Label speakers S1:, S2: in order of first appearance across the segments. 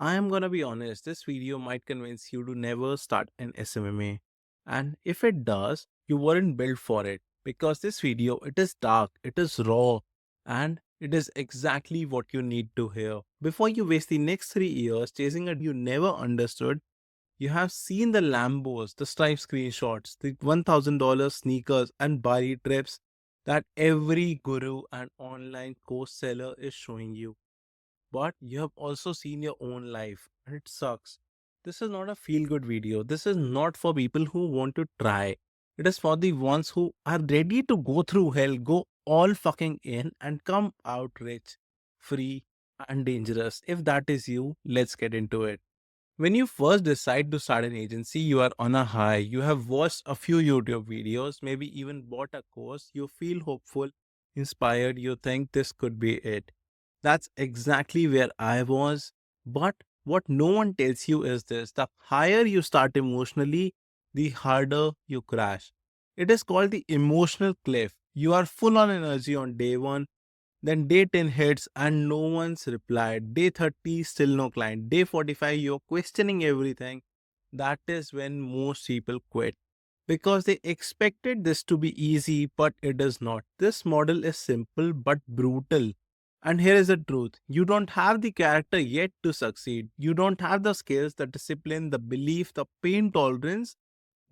S1: I am gonna be honest, this video might convince you to never start an SMMA. And if it does, you weren't built for it. Because this video, it is dark, it is raw, and it is exactly what you need to hear. Before you waste the next 3 years chasing a you never understood, you have seen the Lambos, the Stripe screenshots, the $1,000 sneakers and Bali trips that every guru and online course seller is showing you. But you have also seen your own life and it sucks. This is not a feel good video. This is not for people who want to try. It is for the ones who are ready to go through hell, go all fucking in and come out rich, free, and dangerous. If that is you, let's get into it. When you first decide to start an agency, you are on a high. You have watched a few YouTube videos, maybe even bought a course. You feel hopeful, inspired. You think this could be it. That's exactly where I was. But what no one tells you is this: the higher you start emotionally, the harder you crash. It is called the emotional cliff. You are full on energy on day one, then day 10 hits and no one's replied. Day 30, still no client. Day 45, you're questioning everything. That is when most people quit. Because they expected this to be easy, but it is not. This model is simple but brutal. And here is the truth: you don't have the character yet to succeed. You don't have the skills, the discipline, the belief, the pain tolerance.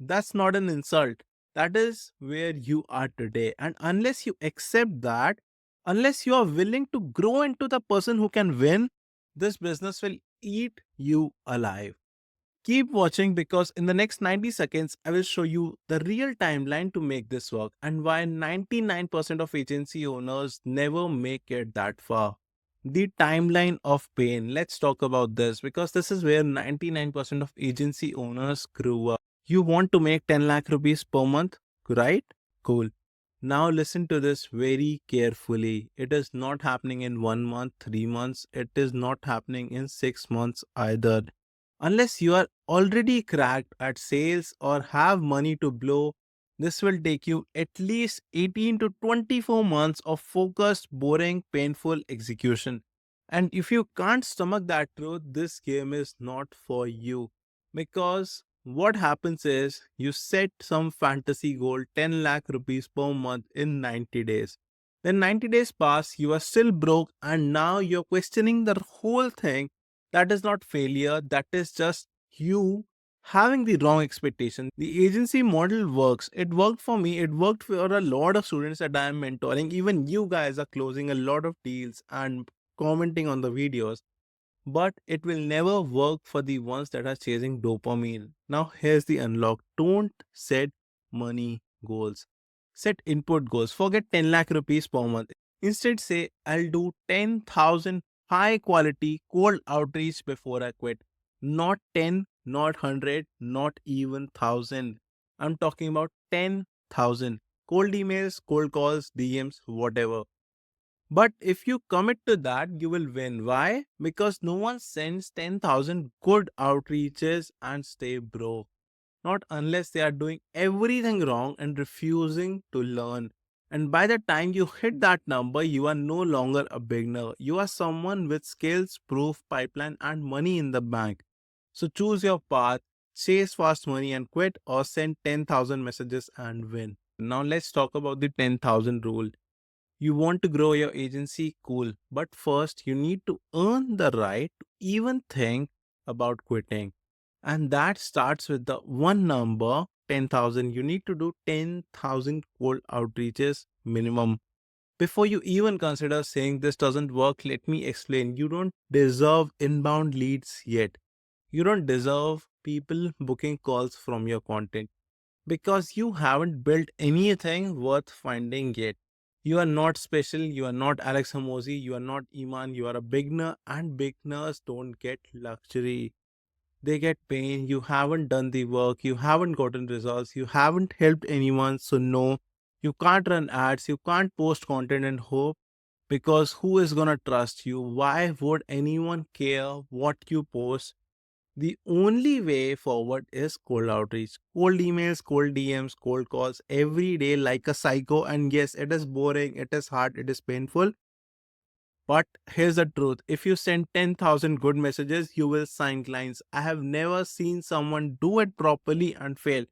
S1: That's not an insult. That is where you are today. And unless you accept that, unless you are willing to grow into the person who can win, this business will eat you alive. Keep watching because in the next 90 seconds, I will show you the real timeline to make this work and why 99% of agency owners never make it that far. The timeline of pain. Let's talk about this because this is where 99% of agency owners grew up. You want to make 10 lakh rupees per month, right? Cool. Now listen to this very carefully. It is not happening in 1 month, 3 months. It is not happening in 6 months either. Unless you are already cracked at sales or have money to blow, this will take you at least 18 to 24 months of focused, boring, painful execution. And if you can't stomach that truth, this game is not for you. Because what happens is you set some fantasy goal 10 lakh rupees per month in 90 days. Then 90 days pass, you are still broke, and now you're questioning the whole thing. That is not failure, that is just you having the wrong expectation. The agency model works. It worked for me, it worked for a lot of students that I am mentoring. Even you guys are closing a lot of deals and commenting on the videos, but it will never work for the ones that are chasing dopamine. Now, here's the unlock: don't set money goals, set input goals. Forget 10 lakh rupees per month. Instead, say, I'll do 10,000 high quality cold outreach before I quit. Not 10, not 100, not even 1,000. I'm talking about 10,000 cold emails, cold calls, DMs, whatever. But if you commit to that, you will win. Why? Because no one sends 10,000 good outreaches and stay broke. Not unless they are doing everything wrong and refusing to learn. And by the time you hit that number, you are no longer a beginner. You are someone with skills, proof, pipeline, and money in the bank. So choose your path, chase fast money and quit, or send 10,000 messages and win. Now let's talk about the 10,000 rule. You want to grow your agency? Cool. But first, you need to earn the right to even think about quitting. And that starts with the one number 10,000. You need to do 10,000 cold outreaches minimum. Before you even consider saying this doesn't work, let me explain. You don't deserve inbound leads yet. You don't deserve people booking calls from your content because you haven't built anything worth finding yet. You are not special, you are not Alex Hamosi, you are not Iman, you are a beginner, and beginners don't get luxury. They get pain. You haven't done the work, you haven't gotten results, you haven't helped anyone, so no, you can't run ads, you can't post content and hope because who is gonna trust you? Why would anyone care what you post? The only way forward is cold outreach, cold emails, cold DMs, cold calls every day like a psycho. And yes, it is boring, it is hard, it is painful, But here's the truth, if you send 10,000 good messages, you will sign clients. I have never seen someone do it properly and fail.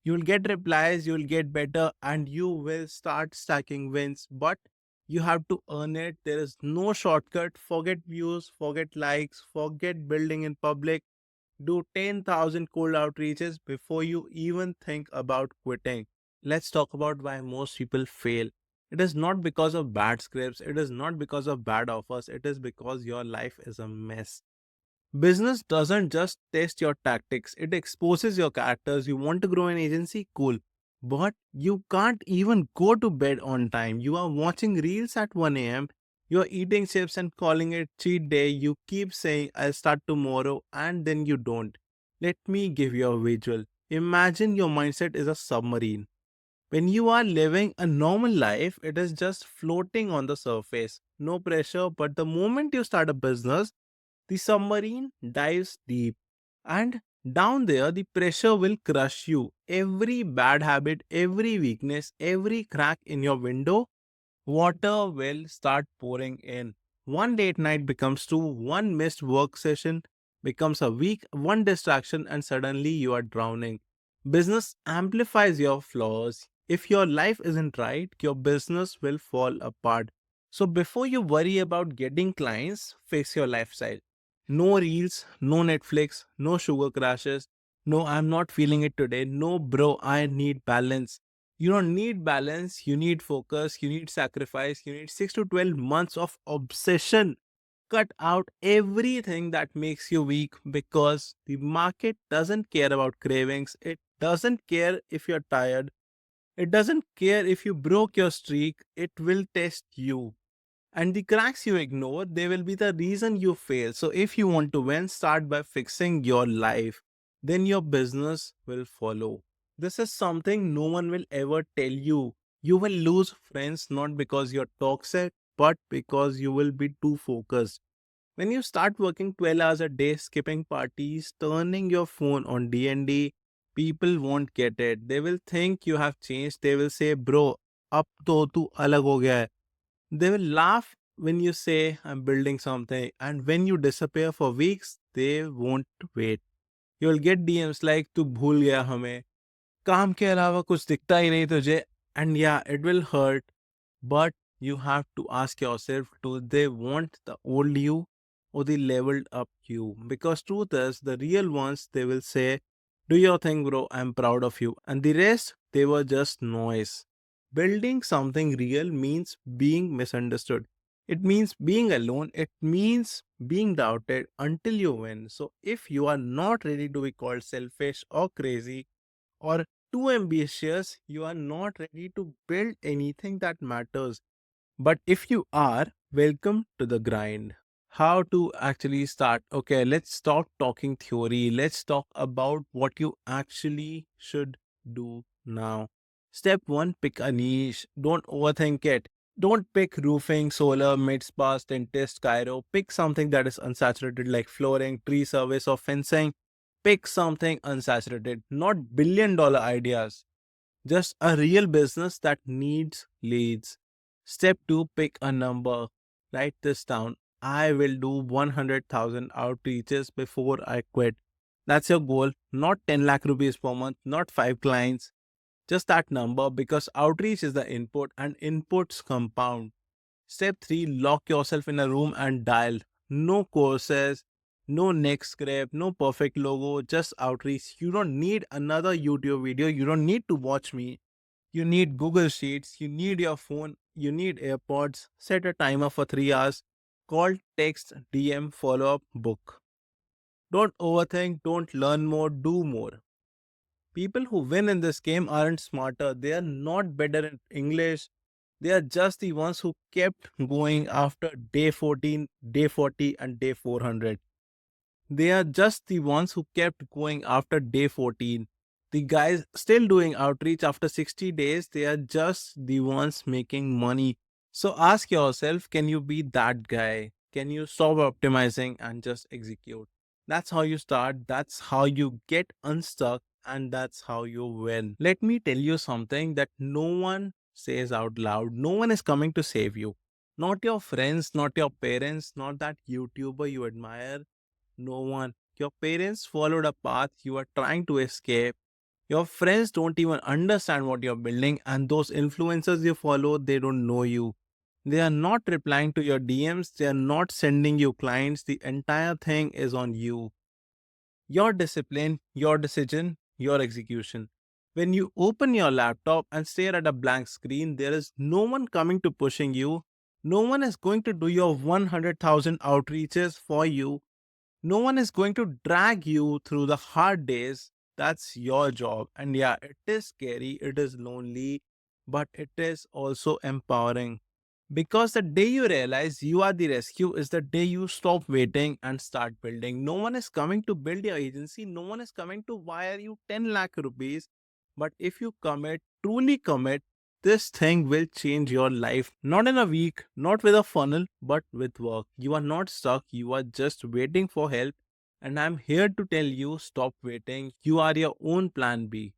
S1: You'll get replies, you'll get better, and you will start stacking wins. But you have to earn it. There is no shortcut. Forget views, forget likes, forget building in public. Do 10,000 cold outreaches before you even think about quitting. Let's talk about why most people fail. It is not because of bad scripts, it is not because of bad offers, it is because your life is a mess. Business doesn't just test your tactics, it exposes your characters. You want to grow an agency? Cool. But you can't even go to bed on time. You are watching reels at 1 a.m. You are eating chips and calling it cheat day. You keep saying, I'll start tomorrow, and then you don't. Let me give you a visual. Imagine your mindset is a submarine. When you are living a normal life, it is just floating on the surface. No pressure, but the moment you start a business, the submarine dives deep, and down there, the pressure will crush you. Every bad habit, every weakness, every crack in your window, water will start pouring in. One late night becomes two, one missed work session becomes a week, one distraction, and suddenly you are drowning. Business amplifies your flaws. If your life isn't right, your business will fall apart. So before you worry about getting clients, fix your lifestyle. No reels, no Netflix, no sugar crashes. No, I'm not feeling it today. No, bro, I need balance. You don't need balance, you need focus, you need sacrifice, you need 6 to 12 months of obsession. Cut out everything that makes you weak because the market doesn't care about cravings. It doesn't care if you're tired. It doesn't care if you broke your streak. It will test you. And the cracks you ignore, they will be the reason you fail. So if you want to win, start by fixing your life. Then your business will follow. This is something no one will ever tell you. You will lose friends not because you're toxic, but because you will be too focused. When you start working 12 hours a day, skipping parties, turning your phone on D&D, people won't get it. They will think you have changed. They will say, bro, ab to tu alag ho gaya hai. They will laugh when you say, I'm building something. And when you disappear for weeks, they won't wait. You'll get DMs like, तू भूल गया हमें, काम के अलावा कुछ दिखता ही नहीं तुझे. And yeah, it will hurt, but you have to ask yourself, do they want the old you or the leveled up you? Because truth is, the real ones, they will say, do your thing, bro, I'm proud of you. And the rest, they were just noise. Building something real means being misunderstood. It means being alone. It means being doubted until you win. So if you are not ready to be called selfish or crazy, or too ambitious, you are not ready to build anything that matters. But if you are, welcome to the grind. How to actually start? Okay, let's stop talking theory. Let's talk about what you actually should do now. Step one, pick a niche. Don't overthink it. Don't pick roofing, solar, mid spas, dentist, Cairo. Pick something that is unsaturated like flooring, tree service, or fencing. Pick something unsaturated, not billion-dollar ideas. Just a real business that needs leads. Step 2, pick a number. Write this down. I will do 100,000 outreaches before I quit. That's your goal. Not 10 lakh rupees per month, not 5 clients. Just that number, because outreach is the input and inputs compound. Step 3, lock yourself in a room and dial. No courses, no next script, no perfect logo, just outreach. You don't need another YouTube video. You don't need to watch me. You need Google Sheets. You need your phone. You need AirPods. Set a timer for 3 hours. Call, text, DM, follow up, book. Don't overthink. Don't learn more. Do more. People who win in this game aren't smarter. They are not better in English. They are just the ones who kept going after day 14, day 40, and day 400. They are just the ones who kept going after day 14. The guys still doing outreach after 60 days, they are just the ones making money. So ask yourself, can you be that guy? Can you stop optimizing and just execute? That's how you start, that's how you get unstuck, and that's how you win. Let me tell you something that no one says out loud. No one is coming to save you. Not your friends, not your parents, not that YouTuber you admire. No one. Your parents followed a path you are trying to escape. Your friends don't even understand what you're building, and those influencers you follow, they don't know you. They are not replying to your DMs, they are not sending you clients. The entire thing is on you. Your discipline, your decision, your execution. When you open your laptop and stare at a blank screen, there is no one coming to pushing you. No one is going to do your 100,000 outreaches for you. No one is going to drag you through the hard days. That's your job. And yeah, it is scary, it is lonely, but it is also empowering. Because the day you realize you are the rescue is the day you stop waiting and start building. No one is coming to build your agency. No one is coming to wire you 10 lakh rupees. But if you commit, truly commit, this thing will change your life. Not in a week, not with a funnel, but with work. You are not stuck. You are just waiting for help. And I'm here to tell you, stop waiting. You are your own plan B.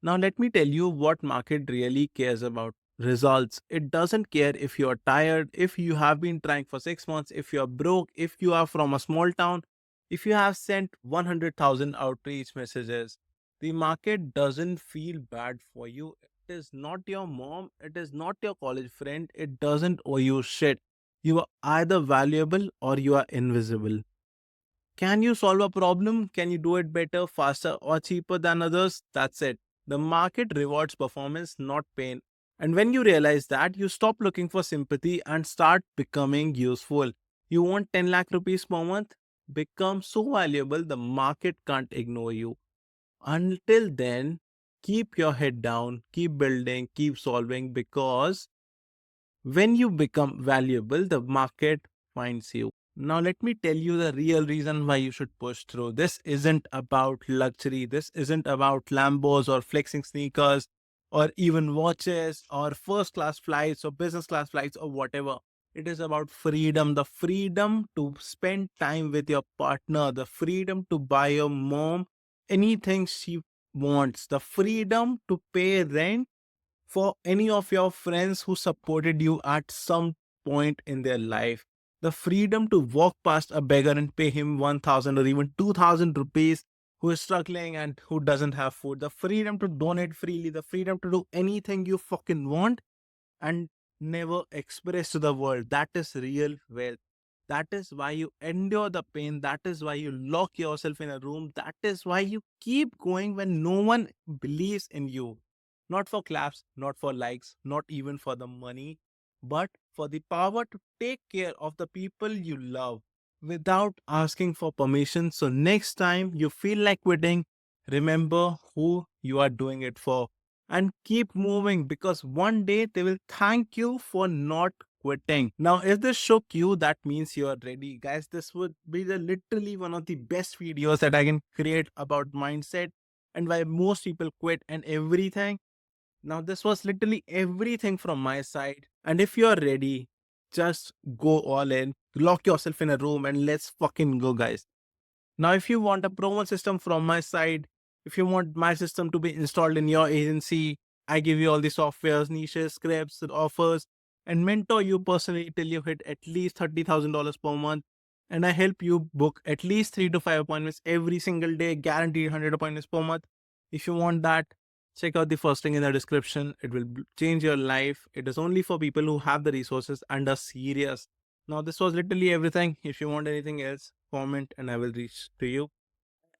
S1: Now, let me tell you what market really cares about results. It doesn't care if you're tired, if you have been trying for 6 months, if you're broke, if you are from a small town, if you have sent 100,000 outreach messages. The market doesn't feel bad for you. It is not your mom, it is not your college friend, it doesn't owe you shit. You are either valuable or you are invisible. Can you solve a problem? Can you do it better, faster, or cheaper than others? That's it. The market rewards performance, not pain. And when you realize that, you stop looking for sympathy and start becoming useful. You want 10 lakh rupees per month? Become so valuable the market can't ignore you. Until then, keep your head down, keep building, keep solving, because when you become valuable, the market finds you. Now, let me tell you the real reason why you should push through. This isn't about luxury. This isn't about Lambos or flexing sneakers or even watches or first class flights or business class flights or whatever. It is about freedom, the freedom to spend time with your partner, the freedom to buy your mom anything she wants, the freedom to pay rent for any of your friends who supported you at some point in their life. The freedom to walk past a beggar and pay him 1,000 or even 2,000 rupees who is struggling and who doesn't have food. The freedom to donate freely. The freedom to do anything you fucking want and never express to the world. That is real wealth. That is why you endure the pain. That is why you lock yourself in a room. That is why you keep going when no one believes in you. Not for claps, not for likes, not even for the money, but for the power to take care of the people you love without asking for permission. So, next time you feel like quitting, remember who you are doing it for and keep moving, because one day they will thank you for not quitting. Now, if this shook you, that means you are ready. Guys, this would be the literally one of the best videos that I can create about mindset and why most people quit and everything. Now, this was literally everything from my side. And if you're ready, just go all in, lock yourself in a room, and let's fucking go, guys. Now, if you want a promo system from my side, if you want my system to be installed in your agency, I give you all the softwares, niches, scripts, offers, and mentor you personally till you hit at least $30,000 per month. And I help you book at least 3 to 5 appointments every single day, guaranteed 100 appointments per month. If you want that, check out the first link in the description. It will change your life. It is only for people who have the resources and are serious. Now, this was literally everything. If you want anything else, comment and I will reach to you.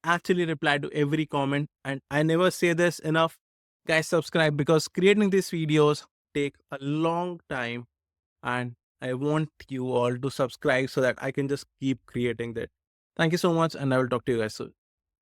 S1: Actually, reply to every comment. And I never say this enough. Guys, subscribe, because creating these videos take a long time. And I want you all to subscribe so that I can just keep creating that. Thank you so much. And I will talk to you guys soon.